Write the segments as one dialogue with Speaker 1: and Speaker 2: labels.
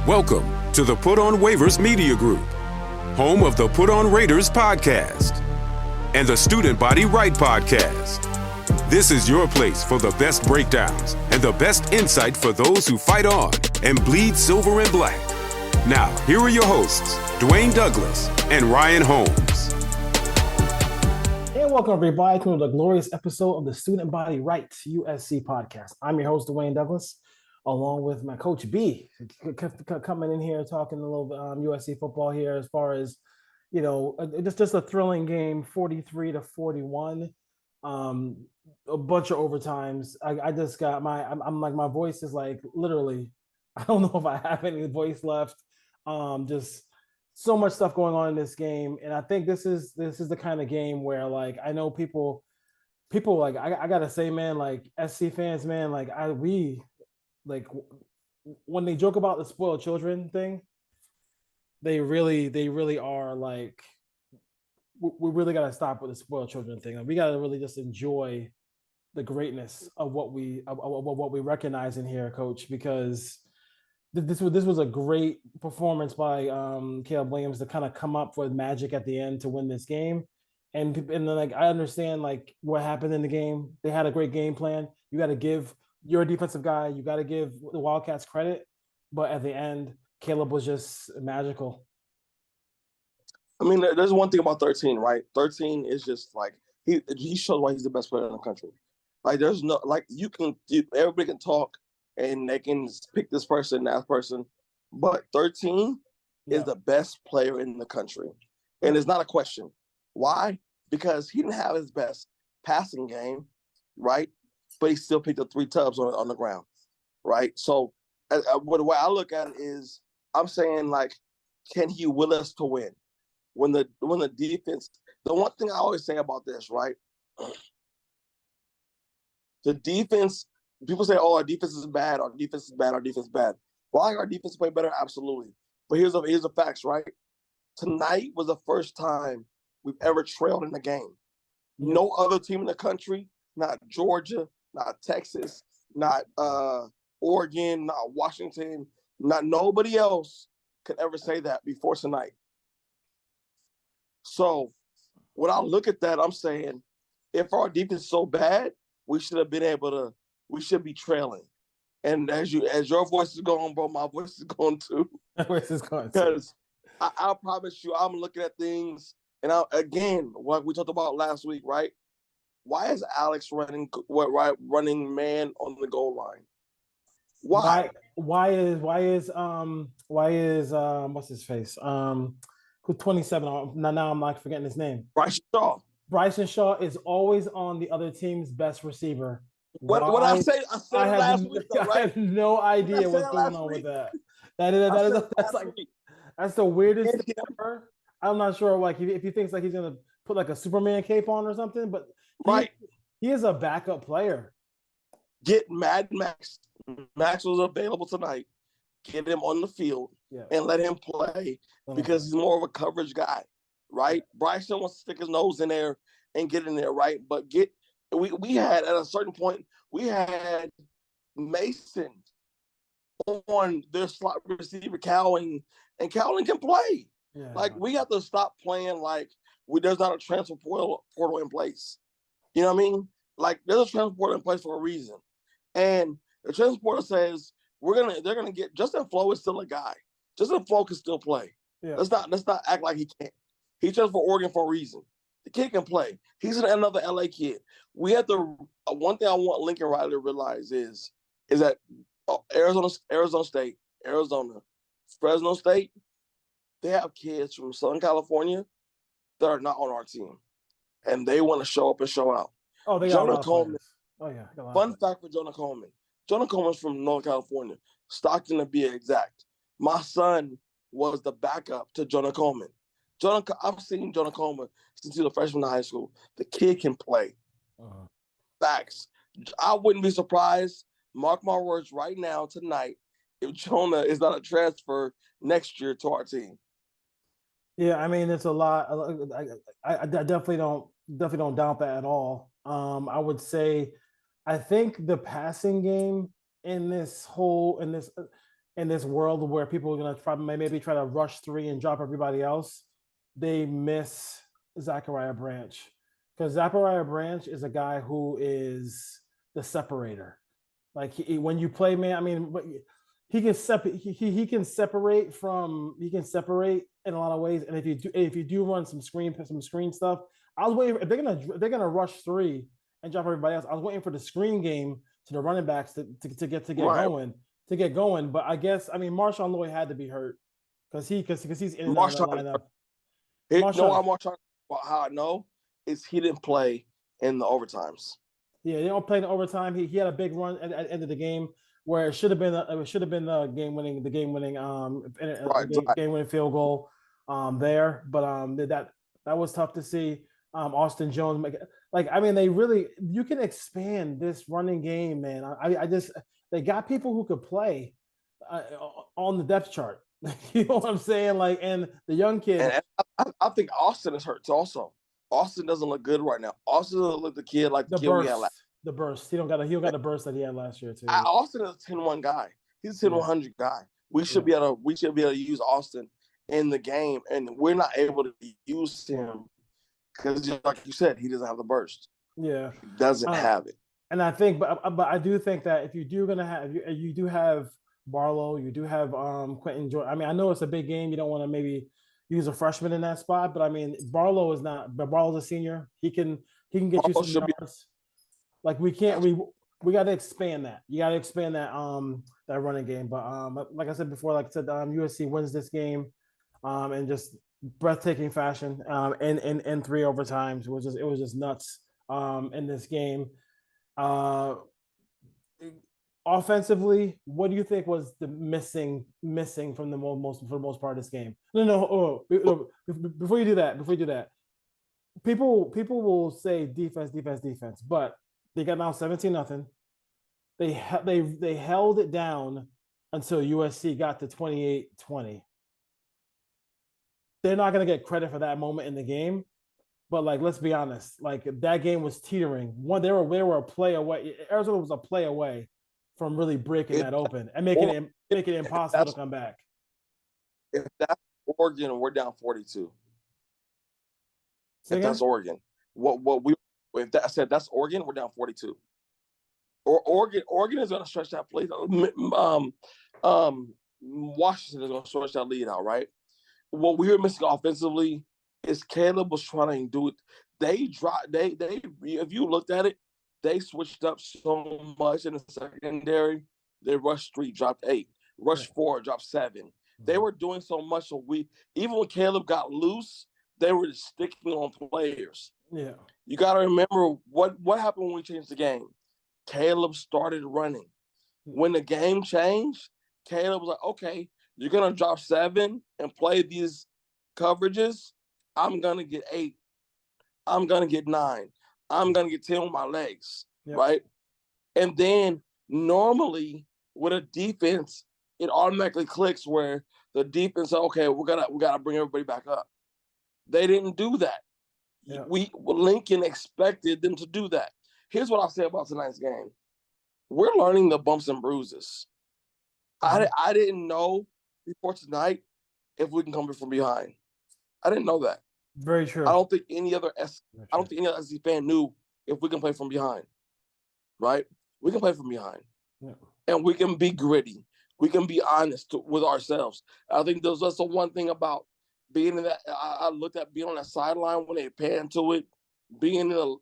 Speaker 1: Welcome to the Put On Waivers Media Group, home of the Put On Raiders podcast and the Student Body Right podcast. This is your place for the best breakdowns and the best insight for those who fight on and bleed silver and black. Now, here are your hosts, Dwayne Douglas and Ryan Holmes.
Speaker 2: And welcome everybody to the glorious episode of the Student Body Right USC podcast. I'm your host, Dwayne Douglas, along with my coach B, coming in here talking a little bit USC football here as far as, you know, just a thrilling game, 43-41. A bunch of overtimes. I just got I'm like, my voice is like literally, I don't know if I have any voice left. Just so much stuff going on in this game. And I think this is the kind of game where, like, I know people like, I gotta say, man, like SC fans, man, like like when they joke about the spoiled children thing, they really are like, we really got to stop with the spoiled children thing. Like, we got to really just enjoy the greatness of what we recognize in here, Coach, because this was a great performance by Caleb Williams to kind of come up with magic at the end to win this game. And then, like, I understand like what happened in the game. They had a great game plan. You got to give, you're a defensive guy, you got to give the Wildcats credit. But at the end, Caleb was just magical.
Speaker 3: I mean, there's one thing about 13, right? 13 is just like, he shows why he's the best player in the country. Like, there's no, like, everybody can talk and they can pick this person, that person. But 13 is the best player in the country. And it's not a question. Why? Because he didn't have his best passing game, right? But he still picked up 3 tubs on the ground, right? So the way I look at it is, I'm saying, like, can he will us to win? When the defense, the one thing I always say about this, right? The defense, people say, oh, our defense is bad, our defense is bad, our defense is bad. Why our defense play better? Absolutely. But here's the facts, right? Tonight was the first time we've ever trailed in the game. No other team in the country, not Georgia, not Texas, not Oregon, not Washington, not nobody else could ever say that before tonight. So when I look at that, I'm saying, if our defense is so bad, we should be trailing. And as your voice is going, bro, my voice is going too.
Speaker 2: My voice is going too.
Speaker 3: Because I promise you, I'm looking at things, and again, what we talked about last week, right? Why is Alex running man on the goal line? Why
Speaker 2: is what's his face? Who's 27? Now I'm like forgetting his name. Bryson Shaw is always on the other team's best receiver.
Speaker 3: What I said last week, though, right?
Speaker 2: I have no idea what's going on with that. That's the weirdest thing ever. I'm not sure, like, if he thinks like he's gonna put like a Superman cape on or something, but he is a backup player.
Speaker 3: Get Mad Max. Max was available tonight. Get him on the field and let him play because he's more of a coverage guy, right? Bryson wants to stick his nose in there and get in there, right? But we had, at a certain point, we had Mason on their slot receiver, Cowling, and Cowling can play. Yeah. Like, we have to stop playing like there's not a transfer portal in place. You know what I mean? Like, there's a transfer portal in place for a reason. And the transfer portal says they're gonna get Justin Flo is still a guy. Justin Flo can still play. Yeah. Let's not act like he can't. He transferred for Oregon for a reason. The kid can play. He's another LA kid. We have to. One thing I want Lincoln Riley to realize is that Arizona State, Fresno State, they have kids from Southern California that are not on our team, and they want to show up and show out.
Speaker 2: Oh, they got Jonah Coleman. Oh yeah.
Speaker 3: Fun fact for Jonah Coleman. Jonah Coleman's from Northern California, Stockton to be exact. My son was the backup to Jonah Coleman. I've seen Jonah Coleman since he was a freshman in high school. The kid can play. Facts. I wouldn't be surprised, mark my words right now, tonight, if Jonah is not a transfer next year to our team.
Speaker 2: Yeah, I mean, it's a lot. I definitely don't doubt that at all. I would say, I think the passing game in this in this world where people are going to maybe try to rush three and drop everybody else, they miss Zachariah Branch, because Zachariah Branch is a guy who is the separator. Like when you play man, I mean, he can separate. He can separate in a lot of ways. And if you do run some screen stuff, I was waiting if they're gonna rush three and drop everybody else. I was waiting for the screen game to the running backs to get going. But I guess Marshawn Lloyd had to be hurt because he's in and out of the lineup.
Speaker 3: How I know is he didn't play in the overtimes.
Speaker 2: Yeah, they don't play in the overtime. He had a big run at the end of the game where it should have been the game winning field goal there. But that was tough to see. Austin Jones, you can expand this running game, man. They got people who could play on the depth chart. You know what I'm saying? And the young kid.
Speaker 3: And I think Austin is hurt also. Austin doesn't look good right now. Austin doesn't look the kid like the kid we had last.
Speaker 2: The burst. He don't got the burst that he had last year too.
Speaker 3: Austin is a 10-1 guy. He's a 10-100 guy. We should be able to use Austin in the game, and we're not able to use him because, like you said, he doesn't have the burst.
Speaker 2: Yeah,
Speaker 3: he doesn't have it.
Speaker 2: And I think, but I do think that if you do gonna have, you do have Barlow, you do have Quentin Jordan. I know it's a big game. You don't want to maybe use a freshman in that spot, but Barlow's a senior. He can get you some yards. We got to expand that. You got to expand that that running game. But like I said before, USC wins this game in just breathtaking fashion in 3 overtimes. It was just nuts in this game. Offensively, what do you think was the missing from the most part of this game? No. Before you do that, people will say defense, but they got down 17-0. They held it down until USC got to 28-20. They're not going to get credit for that moment in the game, but let's be honest, that game was teetering. They were a play away. Arizona was a play away from really breaking that open and making it impossible to come back.
Speaker 3: If that's Oregon, we're down 42. If that's Oregon, if that's Oregon, we're down 42. Or Oregon is going to stretch that play. Washington is going to stretch that lead out, right? What we were missing offensively is Caleb was trying to do it. They if you looked at it, they switched up so much in the secondary. They rushed 3, dropped 8. Rushed 4, dropped 7. They were doing so much. So even when Caleb got loose, they were just sticking on players.
Speaker 2: Yeah.
Speaker 3: You got to remember what happened when we changed the game. Caleb started running. When the game changed, Caleb was like, okay, you're going to drop 7 and play these coverages. I'm going to get 8. I'm going to get 9. I'm going to get 10 with my legs, right? And then normally with a defense, it automatically clicks where the defense, okay, we gotta bring everybody back up. They didn't do that. Yeah. Lincoln expected them to do that. Here's what I'll say about tonight's game. We're learning the bumps and bruises. I didn't know before tonight if we can come from behind. I didn't know that.
Speaker 2: Very true.
Speaker 3: I don't think any other SC fan knew if we can play from behind. Right? We can play from behind. Yeah. And we can be gritty. We can be honest with ourselves. I think that's the one thing about being in that. I looked at being on that sideline when they pan to it, being on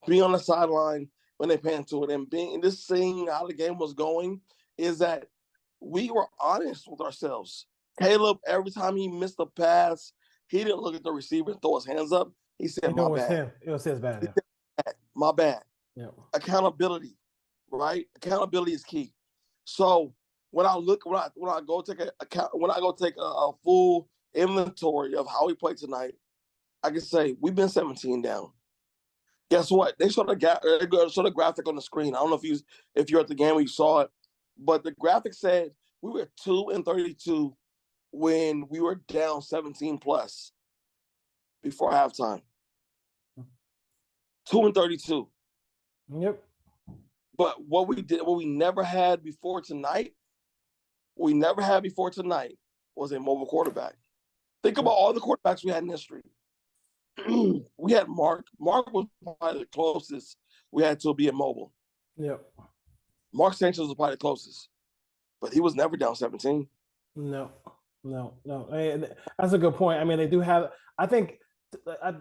Speaker 3: the sideline when they pan to it, and seeing how the game was going, is that we were honest with ourselves. Caleb, every time he missed a pass, he didn't look at the receiver and throw his hands up. He said, "My bad."
Speaker 2: It was his bad.
Speaker 3: Yeah. My bad. Yeah. Accountability, right? Accountability is key. So when I go take a full inventory of how we played tonight, I can say we've been 17 down. Guess what? They showed a graphic on the screen. I don't know if you're at the game or you saw it, but the graphic said we were 2-32 when we were down 17 plus before halftime. 2-32.
Speaker 2: Yep.
Speaker 3: But what we never had before tonight, was a mobile quarterback. Think about all the quarterbacks we had in history. We had Mark. Mark was probably the closest we had to be immobile.
Speaker 2: Yep.
Speaker 3: Mark Sanchez was probably the closest, but he was never down 17.
Speaker 2: No. That's a good point. I mean, they do have. I think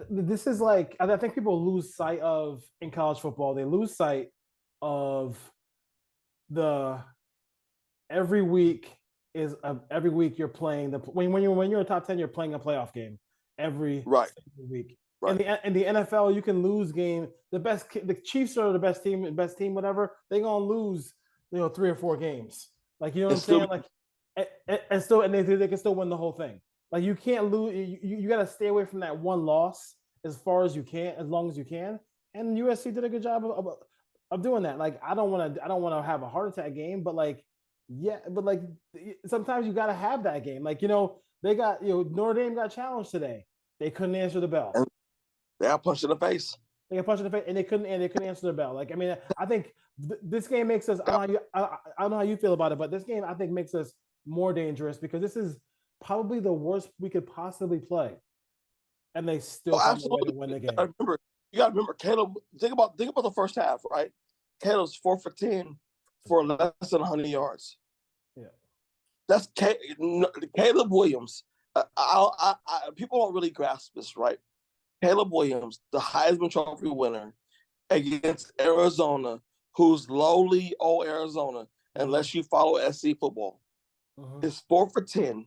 Speaker 2: this is like. I think people lose sight of in college football. They lose sight of every week you're playing when you're a top 10, you're playing a playoff game every week. Right. In the NFL, you can lose game. The Chiefs are the best team, whatever. They're gonna lose, 3 or 4 games. Like, you know what I'm saying? Like, and they can still win the whole thing. Like, you can't lose. You got to stay away from that one loss as far as you can, as long as you can. And USC did a good job of doing that. Like, I don't want to have a heart attack game, but sometimes you got to have that game. Like, they got Notre Dame got challenged today. They couldn't answer the bell.
Speaker 3: They got punched in the face.
Speaker 2: They got punched in the face, and they couldn't answer the bell. Like, I mean, I think this game makes us. I don't know how you feel about it, but this game I think makes us more dangerous because this is probably the worst we could possibly play, and they still find a way to win the game.
Speaker 3: You got to remember, Caleb. Think about the first half, right? Caleb's 4 for 10 for less than 100 yards.
Speaker 2: Yeah,
Speaker 3: that's Caleb Williams. People don't really grasp this, right? Caleb Williams, the Heisman Trophy winner, against Arizona, who's lowly old Arizona, unless you follow SC football, is 4 for 10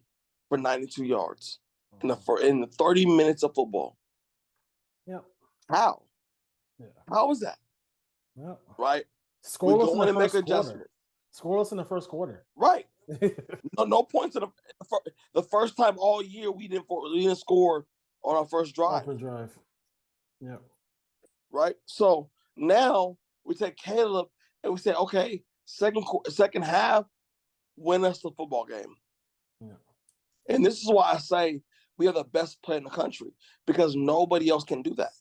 Speaker 3: for 92 yards in the 30 minutes of football.
Speaker 2: Yeah.
Speaker 3: How?
Speaker 2: Yeah.
Speaker 3: How was that?
Speaker 2: Yeah.
Speaker 3: Right?
Speaker 2: Scoreless in the first quarter. Scoreless in the first quarter.
Speaker 3: Right. No points in the first time all year we didn't score on our first drive.
Speaker 2: Yeah.
Speaker 3: Right. So now we take Caleb and we say, okay, second half, win us the football game.
Speaker 2: Yeah.
Speaker 3: And this is why I say we are the best player in the country because nobody else can do that.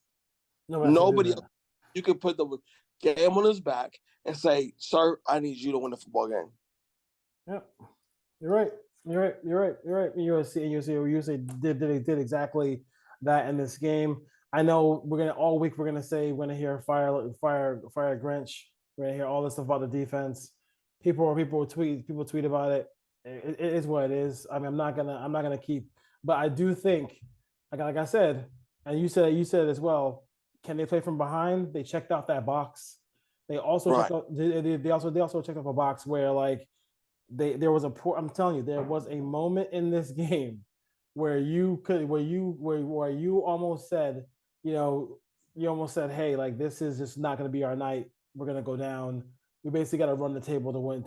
Speaker 3: Nobody else. You can put the game on his back and say, "Sir, I need you to win the football game."
Speaker 2: Yeah, you're right. USC did exactly that in this game. I know all week we're gonna hear fire Grinch. We're gonna hear all this stuff about the defense. People tweet about it. It is what it is. I mean, I'm not gonna keep, but I do think, like I said, and you said it as well. Can they play from behind? They checked out that box. They also they also checked off a box where there was I'm telling you, there was a moment in this game where you almost said, hey, like, this is just not going to be our night. We're going to go down. We basically got to run the table to win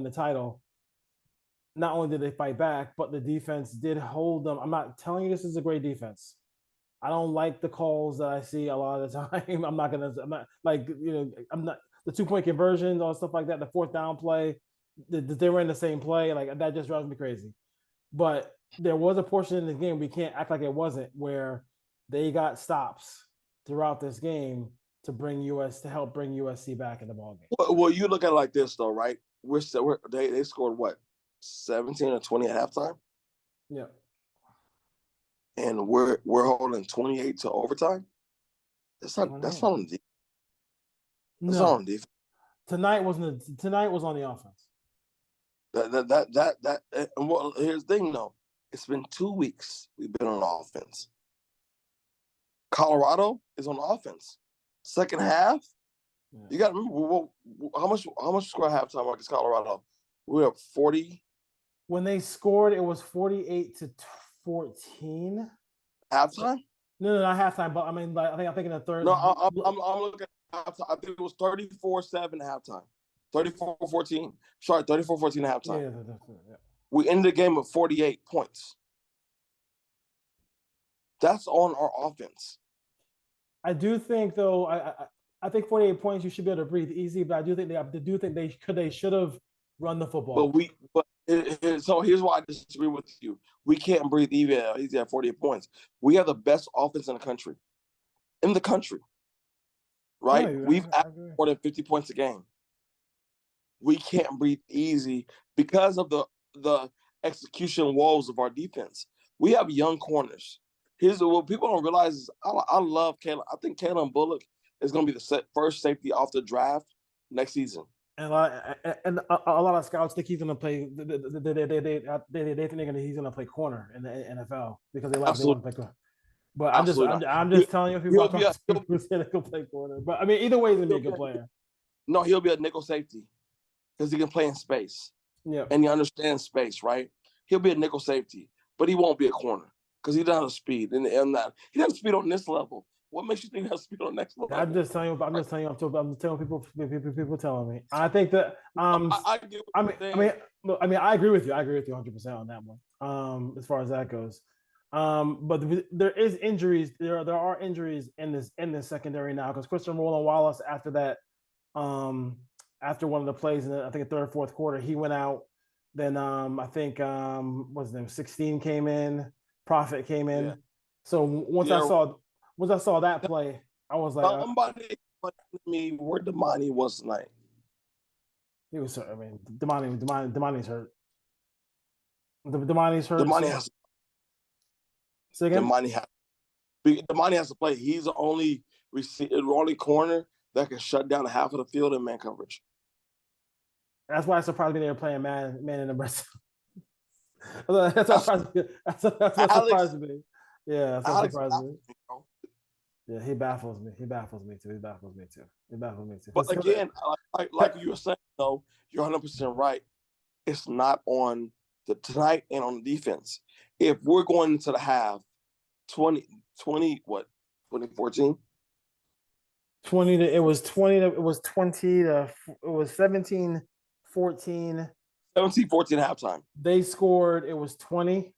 Speaker 2: the title. Not only did they fight back, but the defense did hold them. I'm not telling you this is a great defense. I don't like the calls that I see a lot of the time. I'm not the 2-point conversions, all stuff like that, the 4th down play, they were in the same play. Like, that just drives me crazy. But there was a portion in the game, we can't act like it wasn't, where they got stops throughout this game to help bring USC back in the ballgame.
Speaker 3: Well, you look at it like this, though, right? They scored what, 17 or 20 at halftime?
Speaker 2: Yeah.
Speaker 3: And we're holding 28 to overtime. That's not on defense. That's not on defense.
Speaker 2: Tonight was on the offense.
Speaker 3: Well, here's the thing, though. It's been 2 weeks we've been on offense. Colorado is on offense. Second half, you got to remember how much score at halftime against Colorado. We were up 40.
Speaker 2: When they scored, it was 48-14.
Speaker 3: Halftime?
Speaker 2: No, not halftime. But I mean, I'm thinking the third.
Speaker 3: No, I'm looking at halftime. I think it was 34-7 halftime. 34-14. Sorry, 34-14 halftime.
Speaker 2: Yeah.
Speaker 3: We ended the game with 48 points. That's on our offense.
Speaker 2: I do think, though, I think 48 points, you should be able to breathe easy. But I do think they should have run the football.
Speaker 3: So here's why I disagree with you. We can't breathe easy at 48 points. We have the best offense in the country. right?
Speaker 2: No,
Speaker 3: We've
Speaker 2: I
Speaker 3: averaged
Speaker 2: agree.
Speaker 3: more than 50 points a game. We can't breathe easy because of the execution woes of our defense. We have young corners. Here's what people don't realize is I love Caleb. I think Caleb Bullock is going to be the first safety off the draft next season.
Speaker 2: And a lot of scouts think he's going to play. They think he's going to play corner in the NFL because they want to play corner. But I'm just telling you, people who say they can play corner. But I mean, either way, he's going to be a good player.
Speaker 3: No, he'll be a nickel safety because he can play in space.
Speaker 2: Yeah,
Speaker 3: and he understands space, right? He'll be a nickel safety, but he won't be a corner because he doesn't have speed. And he doesn't speed on this level. What makes you think he has speed on the next level?
Speaker 2: I'm just telling you. I'm telling people telling me. I think that I agree with you. I agree with you 100% on that one. As far as that goes. But there is injuries. There are injuries in this secondary now because Christian Roland Wallace after that, after one of the plays in I think the third, fourth quarter, he went out. Then I think what's his name? 16 came in. Prophet came in. Yeah. So once I saw that play, I was like,
Speaker 3: somebody explain to me where Damani was tonight.
Speaker 2: He was hurt. I mean, Damani's hurt. Damani's hurt.
Speaker 3: Damani has.
Speaker 2: Say again?
Speaker 3: Damani has to play. He's the only corner that can shut down half of the field in man coverage.
Speaker 2: That's why it surprised me they were playing man in the breast. That's what surprised me. Yeah, that's what surprised me. Yeah, he baffles me. He baffles me too.
Speaker 3: But again, like you were saying, though, you're 100% right. It's not on the tonight and on the defense. If we're going into the half, 2014?
Speaker 2: 17-14.
Speaker 3: 17-14 halftime.
Speaker 2: They scored, it was 20.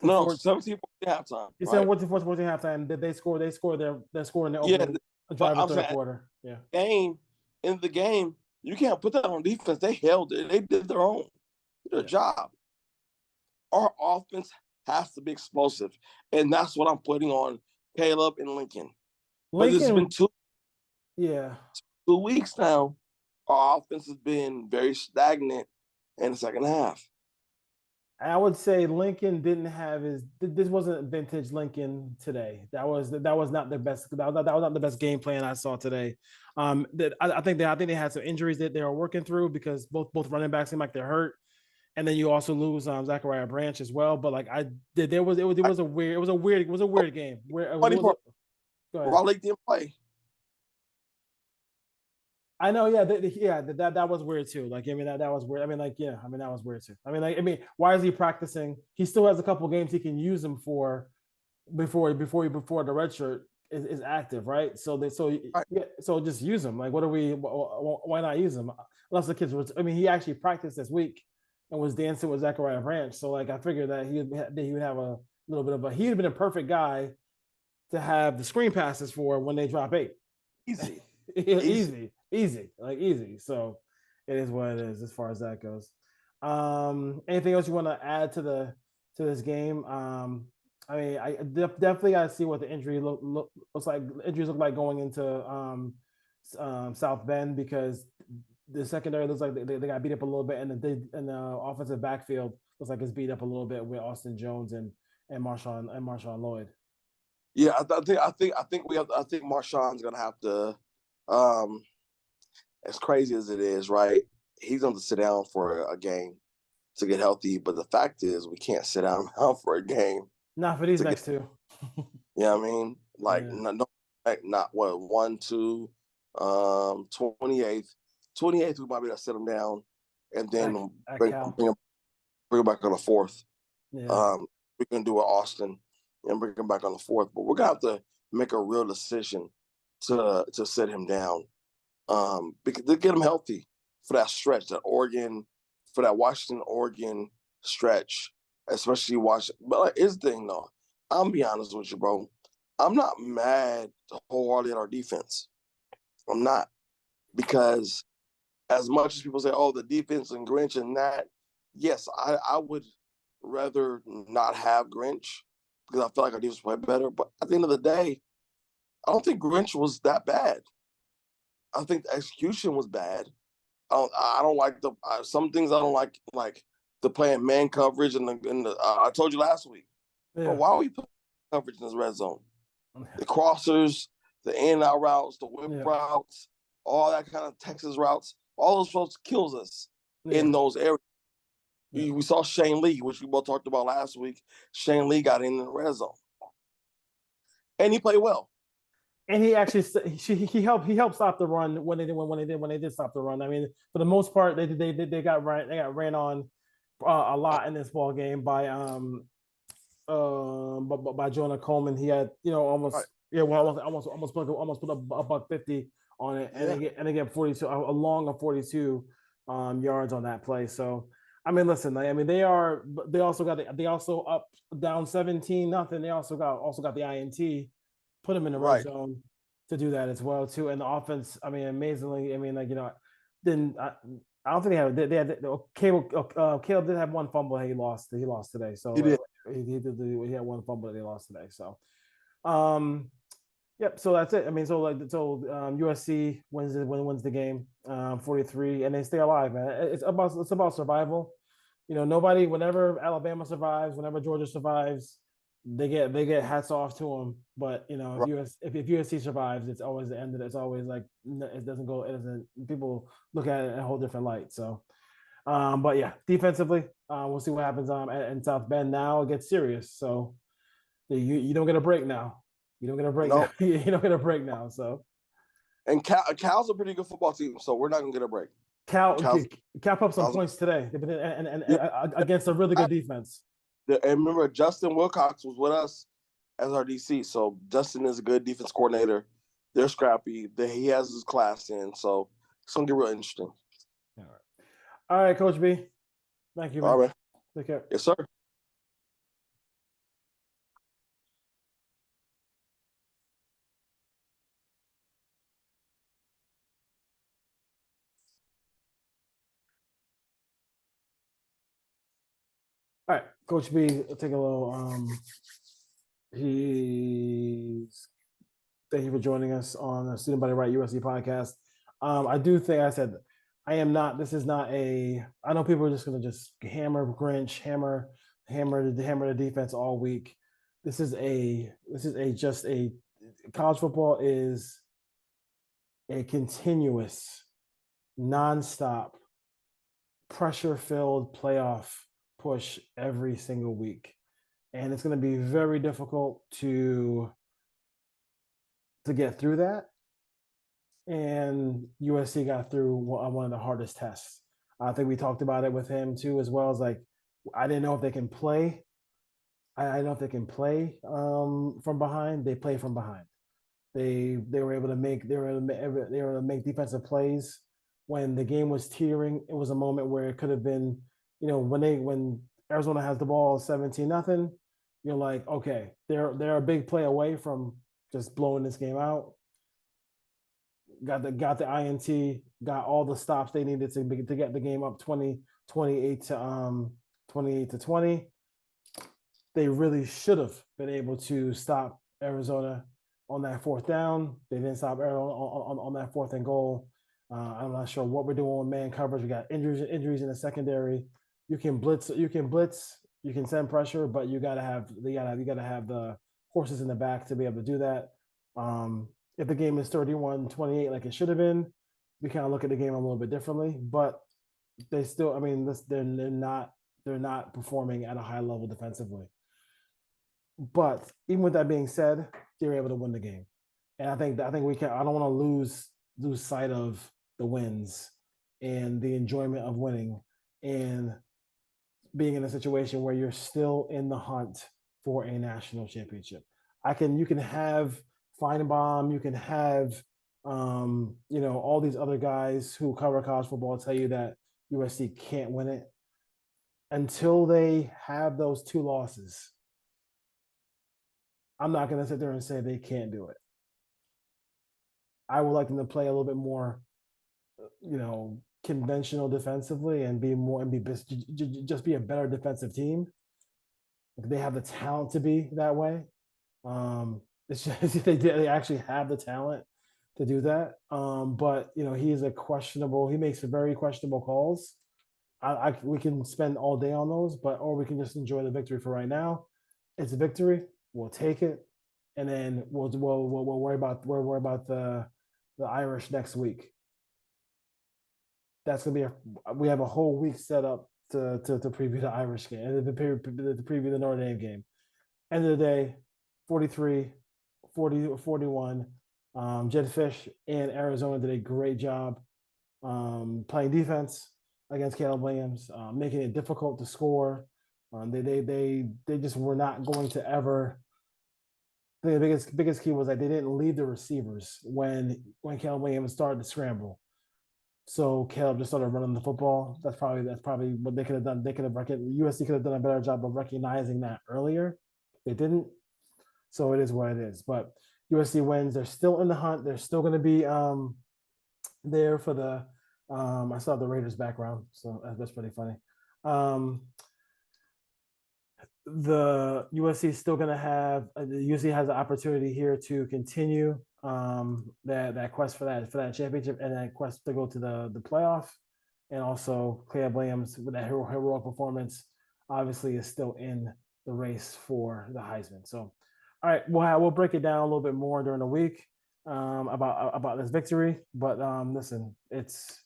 Speaker 3: No, 17-14 halftime.
Speaker 2: You said 14-14 halftime. Did they score? They're scoring the opening drive of the third quarter. Yeah.
Speaker 3: In the game, you can't put that on defense. They held it. They did their job. Our offense has to be explosive. And that's what I'm putting on Caleb and Lincoln. But it's been 2 weeks now. Our offense has been very stagnant in the second half.
Speaker 2: I would say Lincoln didn't have this wasn't vintage Lincoln today. That was not the best. That was not the best game plan I saw today. I think they had some injuries that they were working through because both running backs seem like they're hurt. And then you also lose Zachariah Branch as well. But like it was a weird game.
Speaker 3: Raleigh didn't play.
Speaker 2: I know, that was weird too. Like, I mean, that was weird. I mean, that was weird too. I mean, why is he practicing? He still has a couple games he can use him for before the red shirt is active, right? So just use him. Like, why not use him? Unless the kids he actually practiced this week and was dancing with Zachariah Branch. So like, I figured that he would have a little bit of he'd have been a perfect guy to have the screen passes for when they drop 8.
Speaker 3: Easy.
Speaker 2: Easy. So it is what it is as far as that goes. Anything else you want to add to this game? I definitely got to see what the injury looks like. Injuries look like going into South Bend because the secondary looks like they got beat up a little bit, and the offensive backfield looks like it's beat up a little bit with Austin Jones and Marshawn Lloyd.
Speaker 3: Yeah, I think Marshawn's gonna have to. As crazy as it is, right? He's going to sit down for a game to get healthy. But the fact is, we can't sit down for a game.
Speaker 2: Not for these next 2.
Speaker 3: You know what I mean? Like, not what, 1, 2, 28th. 28th, we might be able to sit him down and then bring him back on the 4th. Yeah. We can do it Austin and bring him back on the 4th. But we're going to have to make a real decision to sit him down. Because to get him healthy for that stretch, for that Washington-Oregon stretch, especially Washington. But like, here's the thing, though. I'm be honest with you, bro. I'm not mad wholeheartedly at our defense. I'm not. Because as much as people say, oh, the defense and Grinch and that, yes, I would rather not have Grinch because I feel like our defense played better. But at the end of the day, I don't think Grinch was that bad. I think the execution was bad. I don't like some things I don't like the playing man coverage and the I told you last week. Yeah. But why are we putting coverage in this red zone? The crossers, the in and out routes, the whip routes, all that kind of Texas routes, all those routes kills us in those areas. We saw Shane Lee, which we both talked about last week. Shane Lee got in the red zone, and he played well.
Speaker 2: And he actually he helped stop the run when they did stop the run. I mean, for the most part, they got ran on a lot in this ball game by Jonah Coleman. He had almost put up a $150 on it, and they get 42 along a 42 yards on that play. So I mean, listen, I mean they also up down 17-0. They also got the INT. Put them in the red zone to do that as well too. And the offense, I mean, amazingly, I mean, I don't think they had Caleb did have one fumble he lost today. So he had one fumble that he lost today. So yep, so that's it. I mean, USC wins the game 43, and they stay alive, man. It's about survival. Whenever Alabama survives, whenever Georgia survives, they get hats off to them. But if USC survives, it's always the end of it. It's always like it doesn't. People look at it in a whole different light. So, but yeah, defensively, we'll see what happens in South Bend. Now it gets serious. So you don't get a break now. You don't get a break now. You don't get a break now. So,
Speaker 3: and Cal's a pretty good football team, so we're not gonna get a break.
Speaker 2: Cal put up some points today, and against a really good defense.
Speaker 3: And remember, Justin Wilcox was with us as our DC. So Justin is a good defense coordinator. They're scrappy. He has his class in. So it's going to get real interesting.
Speaker 2: All right, Coach B. Thank you, man.
Speaker 3: All right.
Speaker 2: Take care.
Speaker 3: Yes, sir.
Speaker 2: All right, Coach B, take a little. Thank you for joining us on the Student Body Right USC podcast. I do think this is not a. I know people are just going to just hammer Grinch, hammer the defense all week. College football is a continuous, nonstop, pressure-filled playoff push every single week, and it's going to be very difficult to get through that. And USC got through one of the hardest tests. I think we talked about it with him too, as well as I didn't know if they can play. I don't know if they can play from behind. They play from behind. They were able to make defensive plays when the game was teetering. It was a moment where it could have been. When Arizona has the ball 17-0, you're like, okay, they're a big play away from just blowing this game out. Got the INT, got all the stops they needed to get the game up 28 to 20. They really should have been able to stop Arizona on that fourth down. They didn't stop Arizona on that 4th and goal. I'm not sure what we're doing with man coverage. We got injuries in the secondary. You can blitz, you can send pressure, but you gotta have the horses in the back to be able to do that. If the game is 31-28 like it should have been, we kind of look at the game a little bit differently. But they still, they're not performing at a high level defensively. But even with that being said, they were able to win the game, and I think we can. I don't want to lose sight of the wins and the enjoyment of winning and being in a situation where you're still in the hunt for a national championship. You can have Feinbaum, you can have all these other guys who cover college football tell you that USC can't win it. Until they have those 2 losses, I'm not going to sit there and say they can't do it. I would like them to play a little bit more, conventional defensively and just be a better defensive team. They have the talent to be that way. It's just they actually have the talent to do that. But he makes very questionable calls. We can spend all day on those, or we can just enjoy the victory for right now. It's a victory. We'll take it, and then we'll worry about the Irish next week. That's gonna be we have a whole week set up to preview the Irish game and to preview the Notre Dame game. End of the day, 43, 40, 41. Jed Fish and Arizona did a great job playing defense against Caleb Williams, making it difficult to score. They just were not going to ever. The biggest key was that they didn't leave the receivers when Caleb Williams started to scramble. So Caleb just started running the football. That's probably what they could have done. USC could have done a better job of recognizing that earlier. They didn't. So it is what it is. But USC wins. They're still in the hunt. They're still going to be there for the. I saw the Raiders background, so that's pretty funny. The USC is still going to have the USC has the opportunity here to continue that quest for that championship and that quest to go to the playoff, and also Caleb Williams with that heroic performance obviously is still in the race for the Heisman. So, all right, we'll break it down a little bit more during the week about this victory. But listen, it's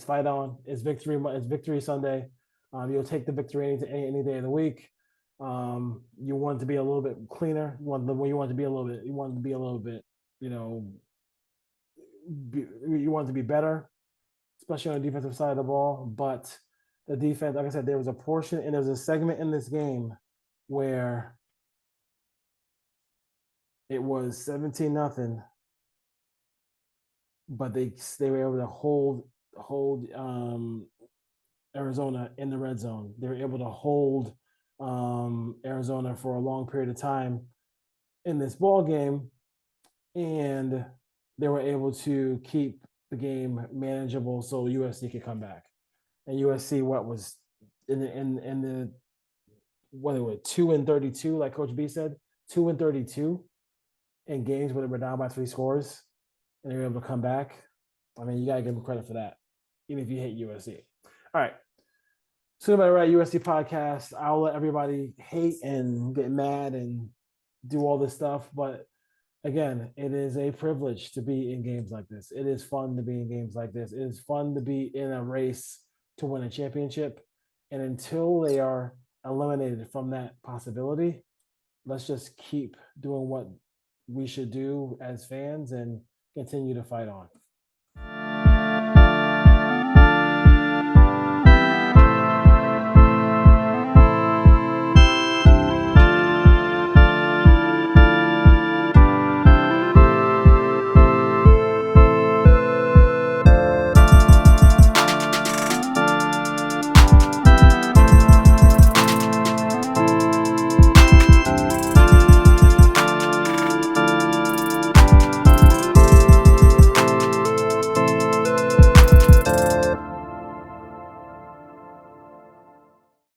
Speaker 2: fight on. It's victory Sunday. You'll take the victory any day of the week. You want it to be a little bit cleaner. You want it to be a little bit. You want it to be a little bit. You want it to be better, especially on the defensive side of the ball. But the defense, like I said, there was a portion and there's a segment in this game where it was 17-0, but they were able to hold Arizona in the red zone. They were able to hold Arizona for a long period of time in this ball game, and they were able to keep the game manageable so USC could come back. And USC, what was in the what they were 2-32, like Coach B said, 2-32 in games where they were down by 3 scores, and they were able to come back. I mean, you gotta give them credit for that, even if you hate USC. All right. So about right USC podcast. I'll let everybody hate and get mad and do all this stuff, but again, it is a privilege to be in games like this. It is fun to be in games like this. It is fun to be in a race to win a championship. And until they are eliminated from that possibility, let's just keep doing what we should do as fans and continue to fight on.